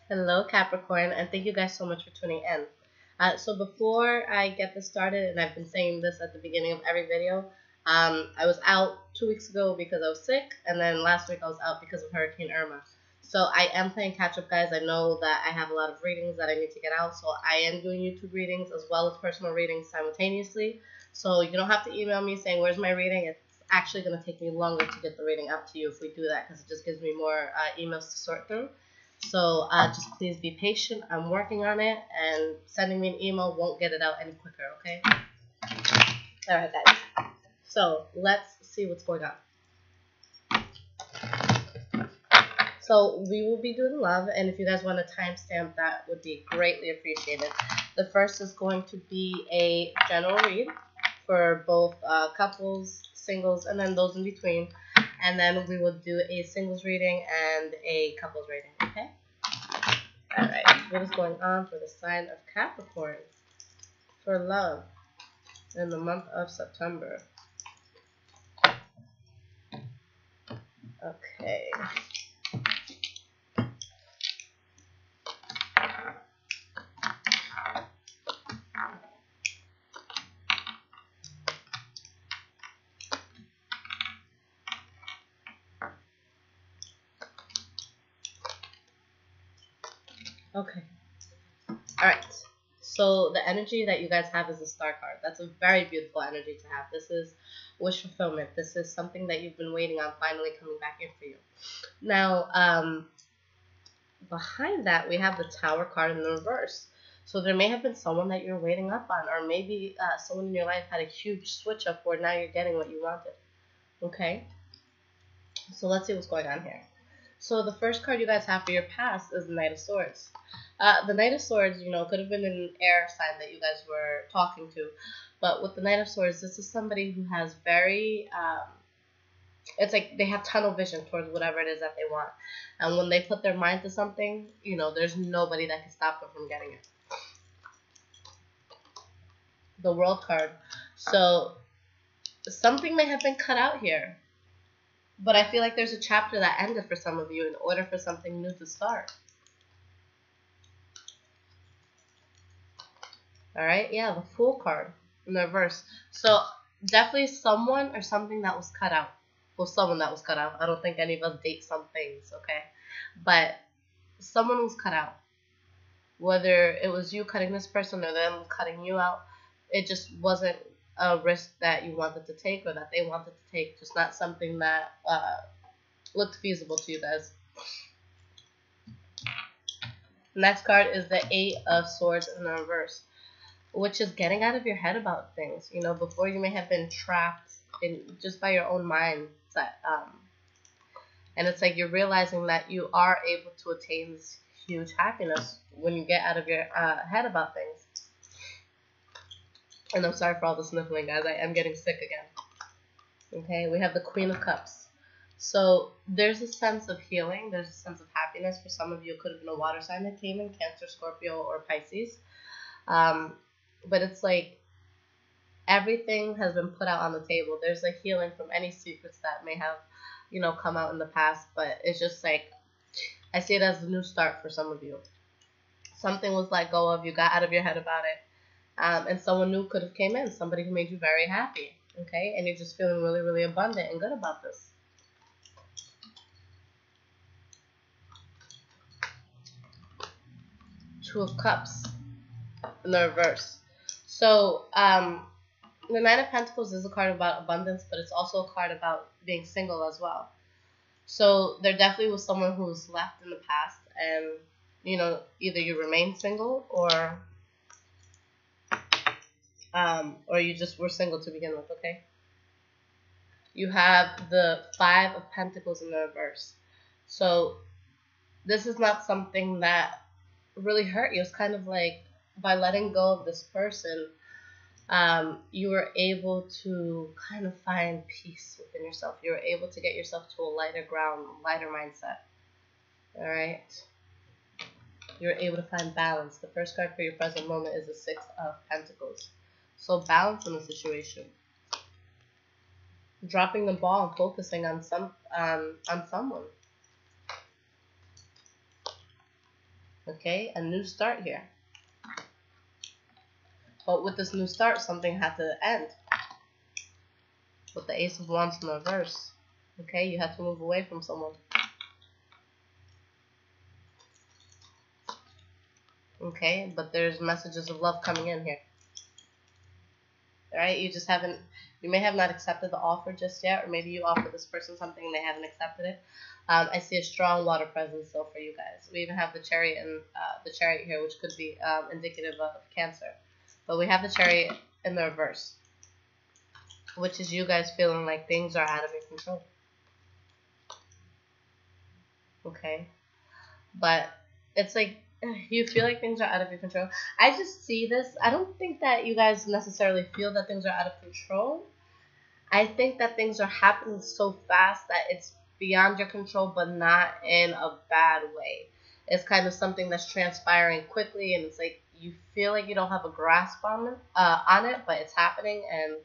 Hello, Capricorn, and thank you guys so much for tuning in. So before I get this started, and I've been saying this at the beginning of every video, I was out 2 weeks ago because I was sick, and then last week I was out because of Hurricane Irma. So I am playing catch up, guys. I know that I have a lot of readings that I need to get out, so I am doing YouTube readings as well as personal readings simultaneously. So you don't have to email me saying, "Where's my reading?" It's actually going to take me longer to get the reading out to you if we do that because it just gives me more emails to sort through. So just please be patient. I'm working on it, and sending me an email won't get it out any quicker, okay? All right, guys. So let's see what's going on. So we will be doing love, and if you guys want a timestamp, that would be greatly appreciated. The first is going to be a general read for both couples, singles, and then those in between. And then we will do a singles reading and a couples reading, okay? Alright, what is going on for the sign of Capricorn for love in the month of September? Okay. Okay. Alright. So the energy that you guys have is the Star card. That's a very beautiful energy to have. This is wish fulfillment. This is something that you've been waiting on finally coming back in for you. Now, behind that, we have the Tower card in the reverse. So there may have been someone that you're waiting up on, or maybe someone in your life had a huge switch up where now you're getting what you wanted. Okay? So let's see what's going on here. So the first card you guys have for your past is the Knight of Swords. The Knight of Swords, could have been an air sign that you guys were talking to. But with the Knight of Swords, this is somebody who has very, it's like they have tunnel vision towards whatever it is that they want. And when they put their mind to something, there's nobody that can stop them from getting it. The World card. So something may have been cut out here. But I feel like there's a chapter that ended for some of you in order for something new to start. Alright, yeah, the Fool card in the reverse. So definitely someone or something that was cut out. Well, someone that was cut out. I don't think any of us date some things, okay? But someone was cut out. Whether it was you cutting this person or them cutting you out, it just wasn't a risk that you wanted to take or that they wanted to take. Just not something that looked feasible to you guys. Next card is the Eight of Swords in the reverse, which is getting out of your head about things. Before you may have been trapped in just by your own mindset. And it's like you're realizing that you are able to attain this huge happiness when you get out of your head about things. And I'm sorry for all the sniffling, guys. I am getting sick again. Okay, we have the Queen of Cups. So there's a sense of healing. There's a sense of happiness. For some of you, it could have been a water sign that came in, Cancer, Scorpio, or Pisces. But it's like everything has been put out on the table. There's a healing from any secrets that may have, come out in the past. But it's just like, I see it as a new start for some of you. Something was let go of. You got out of your head about it. And someone new could have came in. Somebody who made you very happy. Okay? And you're just feeling really, really abundant and good about this. Two of Cups in the reverse. So, the Nine of Pentacles is a card about abundance, but it's also a card about being single as well. So there definitely was someone who's left in the past, and either you remain single or you just were single to begin with. Okay. You have the Five of Pentacles in the reverse. So this is not something that really hurt you. It's kind of like by letting go of this person, you were able to kind of find peace within yourself. You were able to get yourself to a lighter ground, lighter mindset. All right. You're able to find balance. The first card for your present moment is the Six of Pentacles. So balance in the situation. Dropping the ball and focusing on someone. Okay, a new start here. But with this new start, something had to end. With the Ace of Wands in reverse. Okay, you had to move away from someone. Okay, but there's messages of love coming in here. Alright, you may have not accepted the offer just yet, or maybe you offered this person something and they haven't accepted it. I see a strong water presence though for you guys. We even have the Chariot and the Chariot here, which could be indicative of Cancer. But we have the Chariot in the reverse, which is you guys feeling like things are out of your control. Okay, but it's like you feel like things are out of your control. I just see this. I don't think that you guys necessarily feel that things are out of control. I think that things are happening so fast that it's beyond your control, but not in a bad way. It's kind of something that's transpiring quickly, and it's like you feel like you don't have a grasp on it, but it's happening, and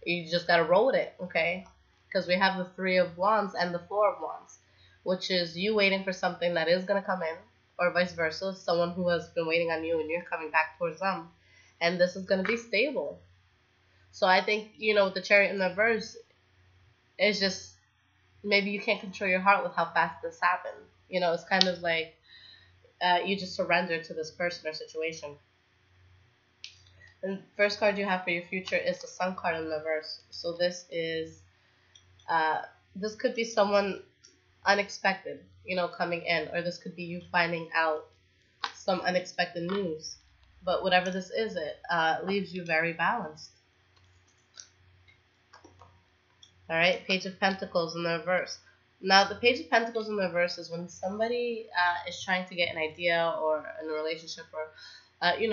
you just gotta roll with it, okay? Because we have the Three of Wands and the Four of Wands, which is you waiting for something that is gonna come in, or vice versa, someone who has been waiting on you and you're coming back towards them, and this is gonna be stable. So I think, with the Chariot in the reverse, it's just maybe you can't control your heart with how fast this happened. It's kind of like you just surrender to this person or situation. And first card you have for your future is the Sun card in the reverse. So this is, this could be someone unexpected, coming in, or this could be you finding out some unexpected news. But whatever this is, it leaves you very balanced. All right, Page of Pentacles in the reverse. Now, the Page of Pentacles in the reverse is when somebody is trying to get an idea or in a relationship or,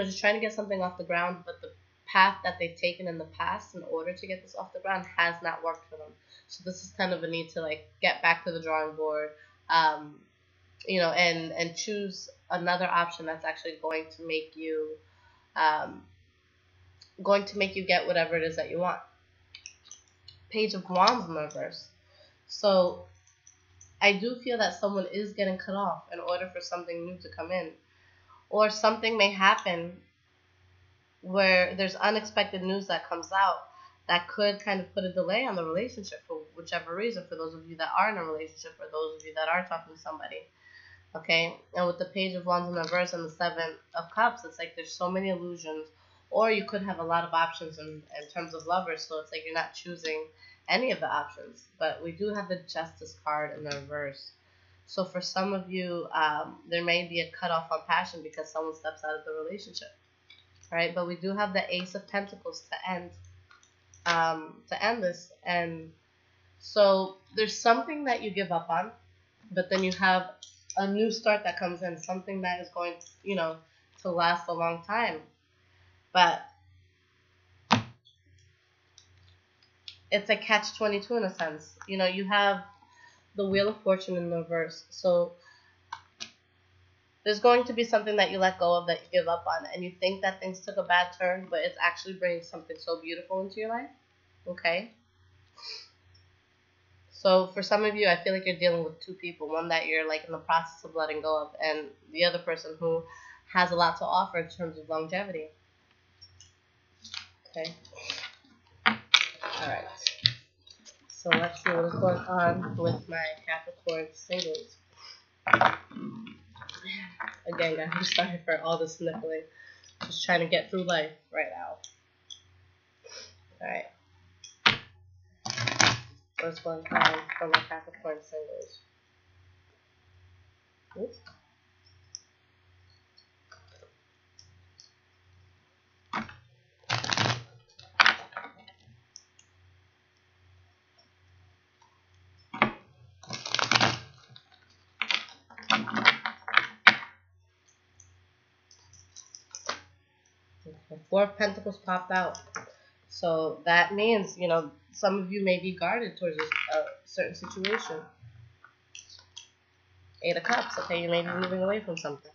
just trying to get something off the ground, but the path that they've taken in the past in order to get this off the ground has not worked for them. So this is kind of a need to, get back to the drawing board, and choose another option that's actually going to make you get whatever it is that you want. Page of Wands in the reverse. So I do feel that someone is getting cut off in order for something new to come in. Or something may happen where there's unexpected news that comes out that could kind of put a delay on the relationship for whichever reason, for those of you that are in a relationship or those of you that are talking to somebody. Okay? And with the Page of Wands in the reverse and the Seven of Cups, it's like there's so many illusions. Or you could have a lot of options in terms of lovers, so it's like you're not choosing any of the options. But we do have the Justice card in the reverse. So for some of you, there may be a cutoff on passion because someone steps out of the relationship. All right, but we do have the Ace of Pentacles to end this. And so there's something that you give up on, but then you have a new start that comes in, something that is going, to last a long time. But it's a catch-22 in a sense. You have the Wheel of Fortune in the reverse. So there's going to be something that you let go of, that you give up on, and you think that things took a bad turn, but it's actually bringing something so beautiful into your life. Okay? So for some of you, I feel like you're dealing with two people. One that you're in the process of letting go of, and the other person who has a lot to offer in terms of longevity. Okay. All right. So let's see what is going on with my Capricorn singles. Again, guys, I'm sorry for all the sniffling. Just trying to get through life right now. All right. What's going on for my Capricorn singles? Oops. The Four of Pentacles popped out. So that means, some of you may be guarded towards a certain situation. Eight of Cups, okay, you may be moving away from something.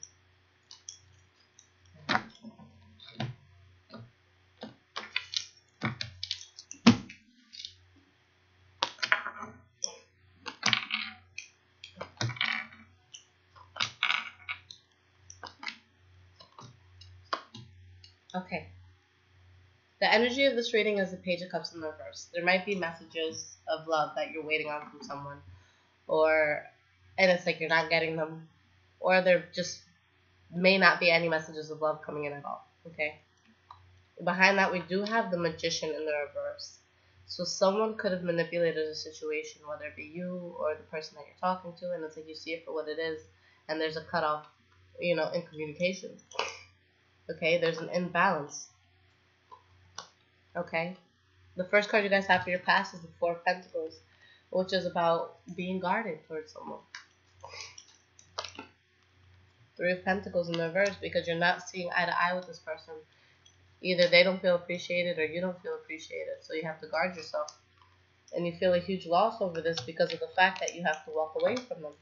Okay. The energy of this reading is the Page of Cups in reverse. There might be messages of love that you're waiting on from someone, or and it's like you're not getting them, or there just may not be any messages of love coming in at all. Okay. Behind that, we do have the Magician in the reverse. So someone could have manipulated a situation, whether it be you or the person that you're talking to, and it's like you see it for what it is, and there's a cutoff, in communication. Okay, there's an imbalance. Okay, the first card you guys have for your past is the Four of Pentacles, which is about being guarded towards someone. Three of Pentacles in the reverse, because you're not seeing eye to eye with this person. Either they don't feel appreciated or you don't feel appreciated, so you have to guard yourself. And you feel a huge loss over this because of the fact that you have to walk away from them.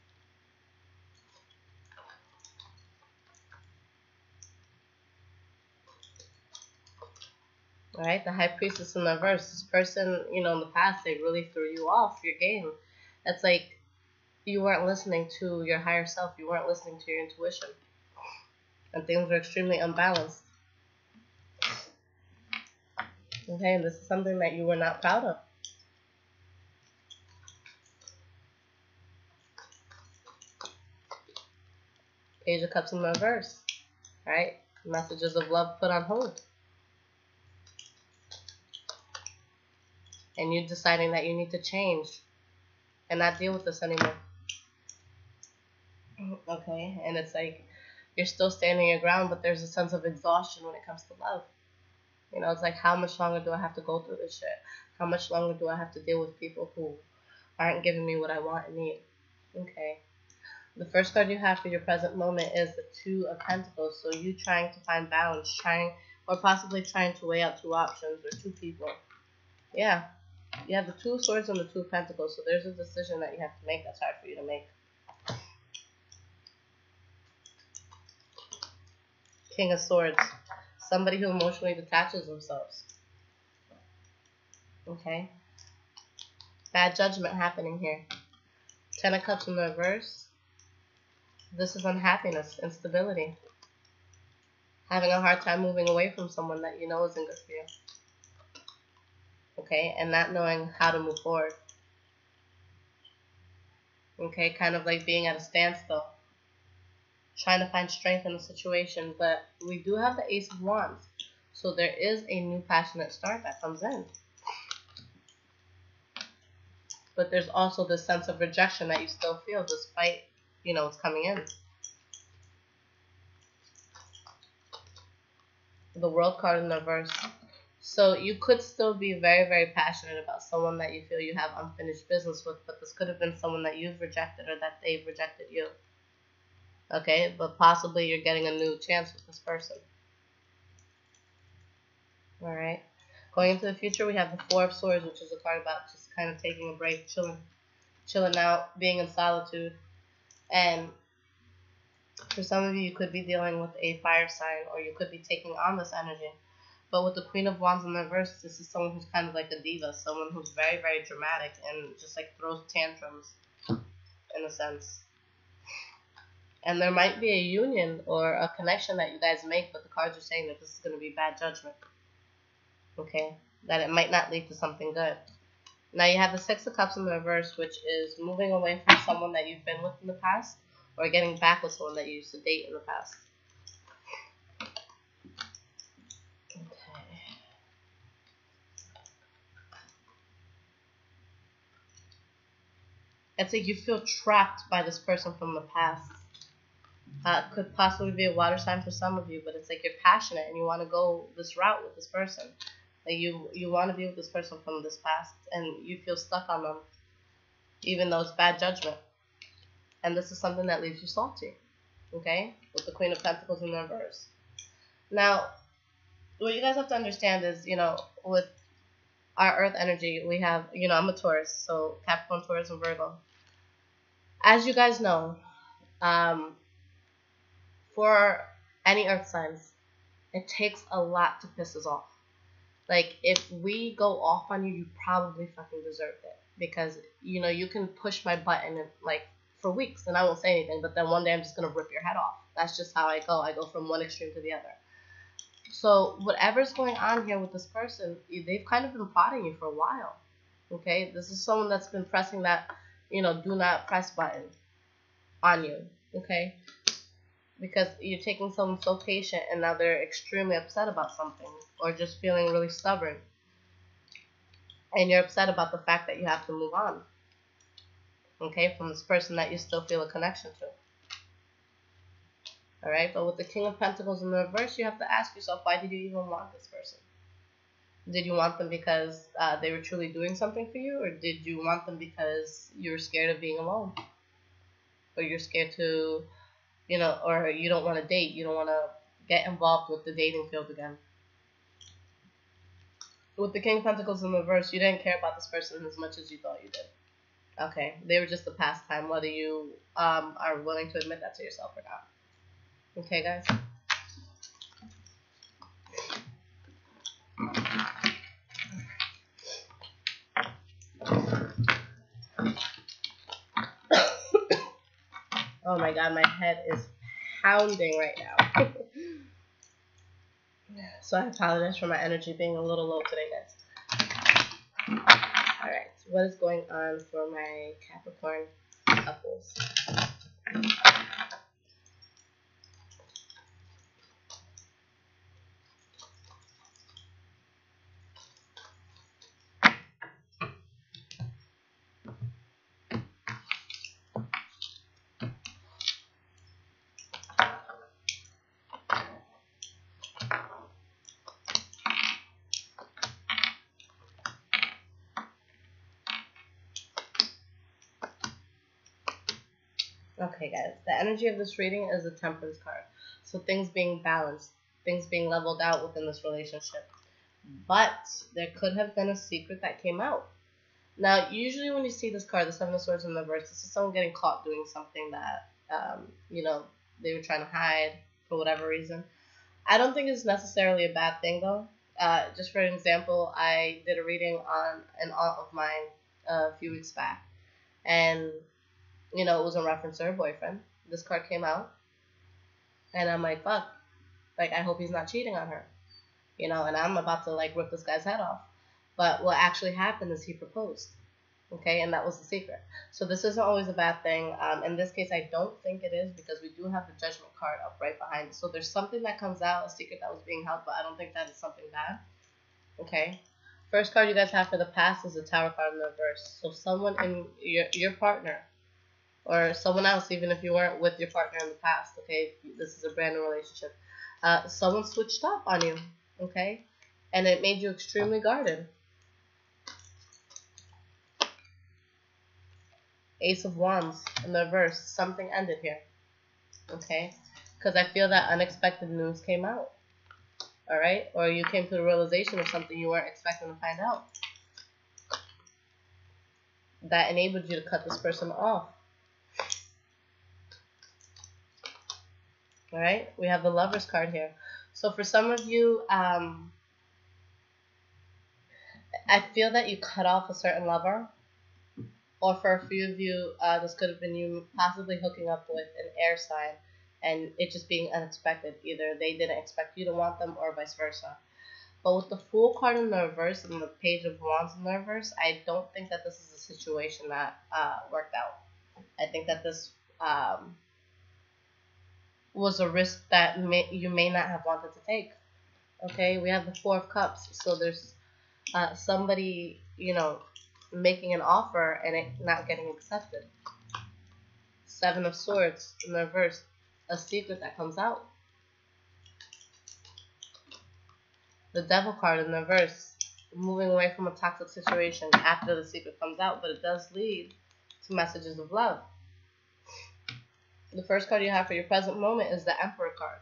Alright, the High Priestess in the reverse. This person, in the past, they really threw you off your game. It's like you weren't listening to your higher self. You weren't listening to your intuition. And things were extremely unbalanced. Okay, and this is something that you were not proud of. Page of Cups in the reverse. Right? Messages of love put on hold. And you deciding that you need to change and not deal with this anymore. Okay? And it's like you're still standing your ground, but there's a sense of exhaustion when it comes to love. It's like, how much longer do I have to go through this shit? How much longer do I have to deal with people who aren't giving me what I want and need? Okay. The first card you have for your present moment is the Two of Pentacles. So you trying to find balance, or possibly trying to weigh out two options or two people. Yeah. You have the Two of Swords and the Two of Pentacles. So there's a decision that you have to make that's hard for you to make. King of Swords. Somebody who emotionally detaches themselves. Okay. Bad judgment happening here. Ten of Cups in the reverse. This is unhappiness, instability. Having a hard time moving away from someone that you know isn't good for you. Okay, and not knowing how to move forward. Okay, kind of like being at a standstill. Trying to find strength in the situation, but we do have the Ace of Wands. So there is a new passionate start that comes in. But there's also this sense of rejection that you still feel despite, it's coming in. The World card in the reverse. So you could still be very, very passionate about someone that you feel you have unfinished business with, but this could have been someone that you've rejected or that they've rejected you. Okay, but possibly you're getting a new chance with this person. Alright. Going into the future, we have the Four of Swords, which is a card about just kind of taking a break, chilling out, being in solitude. And for some of you, you could be dealing with a fire sign, or you could be taking on this energy. But with the Queen of Wands in the reverse, this is someone who's kind of like a diva, someone who's very, very dramatic and just like throws tantrums, in a sense. And there might be a union or a connection that you guys make, but the cards are saying that this is going to be bad judgment. Okay? That it might not lead to something good. Now you have the Six of Cups in the reverse, which is moving away from someone that you've been with in the past, or getting back with someone that you used to date in the past. Okay. It's like you feel trapped by this person from the past. Could possibly be a water sign for some of you, but it's like you're passionate and you want to go this route with this person. Like you want to be with this person from this past, and you feel stuck on them, even though it's bad judgment. And this is something that leaves you salty, okay? With the Queen of Pentacles in the reverse. Now, what you guys have to understand is, with our Earth energy, we have, I'm a Taurus, so Capricorn, Taurus, and Virgo. As you guys know, for any Earth signs, it takes a lot to piss us off. Like, if we go off on you, you probably fucking deserved it. Because, you can push my button, for weeks, and I won't say anything, but then one day I'm just going to rip your head off. That's just how I go. I go from one extreme to the other. So whatever's going on here with this person, they've kind of been plotting you for a while. Okay, this is someone that's been pressing that, do not press button on you. Okay, because you're taking someone so patient and now they're extremely upset about something or just feeling really stubborn. And you're upset about the fact that you have to move on. Okay, from this person that you still feel a connection to. Alright, but with the King of Pentacles in the reverse, you have to ask yourself, why did you even want this person? Did you want them because they were truly doing something for you? Or did you want them because you were scared of being alone? Or you're scared to, or you don't want to date. You don't want to get involved with the dating field again. With the King of Pentacles in the reverse, you didn't care about this person as much as you thought you did. Okay, they were just a pastime, whether you are willing to admit that to yourself or not. Okay, guys? Oh my god, my head is pounding right now. So I apologize for my energy being a little low today, guys. Alright, what is going on for my Capricorn couples? Okay, guys, the energy of this reading is the Temperance card. So things being balanced, things being leveled out within this relationship. But there could have been a secret that came out. Now, usually when you see this card, the Seven of Swords in the reverse, this is someone getting caught doing something that, they were trying to hide for whatever reason. I don't think it's necessarily a bad thing, though. Just for an example, I did a reading on an aunt of mine a few weeks back. And it was in reference to her boyfriend. This card came out, and I'm like, fuck. Like, I hope he's not cheating on her. And I'm about to, rip this guy's head off. But what actually happened is he proposed. Okay, and that was the secret. So this isn't always a bad thing. In this case, I don't think it is because we do have the Judgment card up right behind it. So there's something that comes out, a secret that was being held, but I don't think that is something bad. Okay. First card you guys have for the past is the Tower card in the reverse. So someone in your partner, or someone else, even if you weren't with your partner in the past, okay, this is a brand new relationship, someone switched up on you, okay, and it made you extremely guarded. Ace of Wands in the reverse, something ended here, okay, because I feel that unexpected news came out, all right, or you came to the realization of something you weren't expecting to find out that enabled you to cut this person off. All right, we have the Lovers card here. So for some of you, I feel that you cut off a certain lover. Or for a few of you, this could have been you possibly hooking up with an air sign and it just being unexpected. Either they didn't expect you to want them or vice versa. But with the Fool card in the reverse and the Page of Wands in the reverse, I don't think that this is a situation that worked out. I think that this was a risk that you may not have wanted to take. Okay, we have the Four of Cups, so there's somebody, making an offer and it not getting accepted. Seven of Swords in the reverse, a secret that comes out. The Devil card in the reverse, moving away from a toxic situation after the secret comes out, but it does lead to messages of love. The first card you have for your present moment is the Emperor card.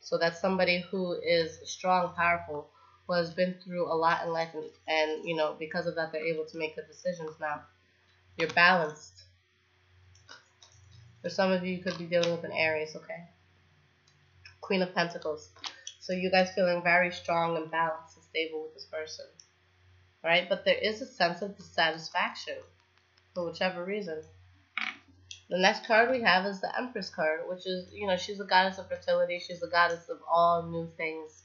So that's somebody who is strong, powerful, who has been through a lot in life, and because of that, they're able to make good decisions now. You're balanced. For some of you, you could be dealing with an Aries, okay? Queen of Pentacles. So you guys feeling very strong and balanced and stable with this person. All right? But there is a sense of dissatisfaction for whichever reason. The next card we have is the Empress card, which is, she's a goddess of fertility. She's a goddess of all new things,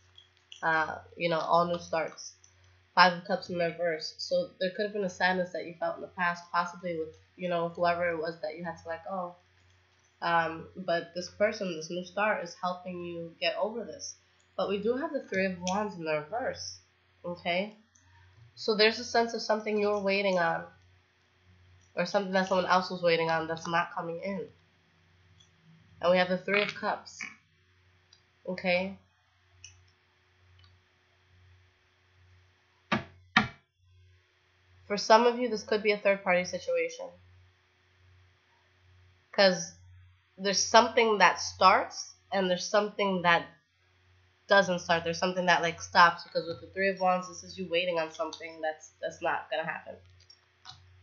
all new starts. Five of Cups in reverse. So there could have been a sadness that you felt in the past, possibly with, whoever it was that you had to let go. But this person, this new start, is helping you get over this. But we do have the Three of Wands in the reverse. Okay? So there's a sense of something you're waiting on, or something that someone else was waiting on that's not coming in. And we have the Three of Cups. Okay? For some of you, this could be a third-party situation. Because there's something that starts, and there's something that doesn't start. There's something that, like, stops. Because with the Three of Wands, this is you waiting on something that's not going to happen.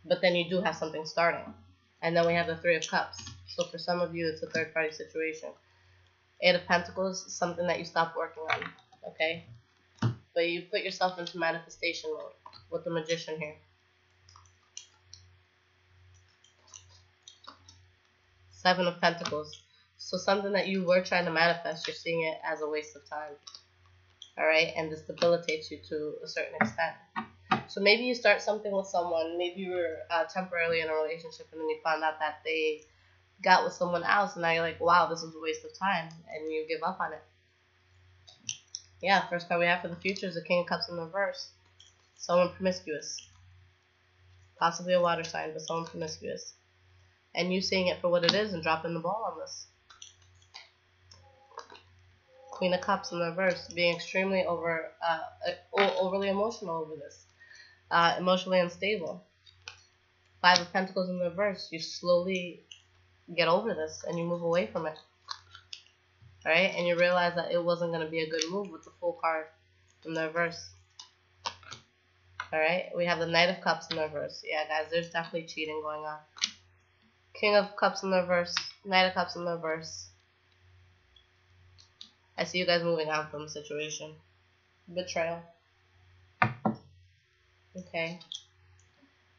But then you do have something starting. And then we have the Three of Cups. So for some of you, it's a third-party situation. Eight of Pentacles, something that you stopped working on. Okay? But you put yourself into manifestation mode with the Magician here. Seven of Pentacles. So something that you were trying to manifest, you're seeing it as a waste of time. Alright? And this debilitates you to a certain extent. So maybe you start something with someone. Maybe you were temporarily in a relationship and then you found out that they got with someone else. And now you're like, wow, this was a waste of time. And you give up on it. Yeah, first card we have for the future is the King of Cups in reverse. Someone promiscuous. Possibly a water sign, but someone promiscuous. And you seeing it for what it is and dropping the ball on this. Queen of Cups in reverse. Being extremely overly emotional over this. Emotionally unstable. Five of Pentacles in reverse. You slowly get over this and you move away from it. Alright? And you realize that it wasn't going to be a good move with the Fool card in the reverse. Alright? We have the Knight of Cups in reverse. Yeah, guys, there's definitely cheating going on. King of Cups in reverse. Knight of Cups in reverse. I see you guys moving on from the situation. Betrayal. Okay.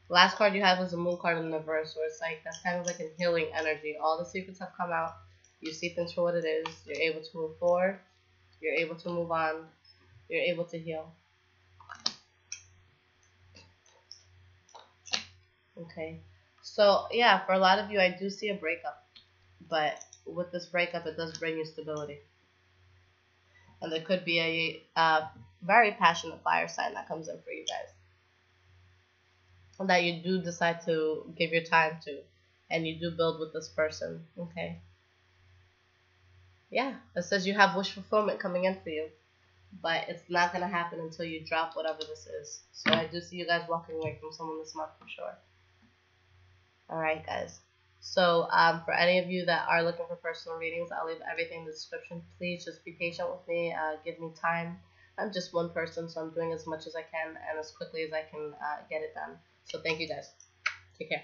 Last card you have is the Moon card in the reverse, where it's like, that's kind of like a healing energy. All the secrets have come out. You see things for what it is. You're able to move forward. You're able to move on. You're able to heal. Okay. So, yeah, for a lot of you, I do see a breakup. But with this breakup, it does bring you stability. And there could be a very passionate fire sign that comes in for you guys. That you do decide to give your time to. And you do build with this person. Okay. Yeah. It says you have wish fulfillment coming in for you. But it's not going to happen until you drop whatever this is. So I do see you guys walking away from someone this month for sure. Alright, guys. So for any of you that are looking for personal readings, I'll leave everything in the description. Please just be patient with me. Give me time. I'm just one person, so I'm doing as much as I can and as quickly as I can get it done. So thank you guys. Take care.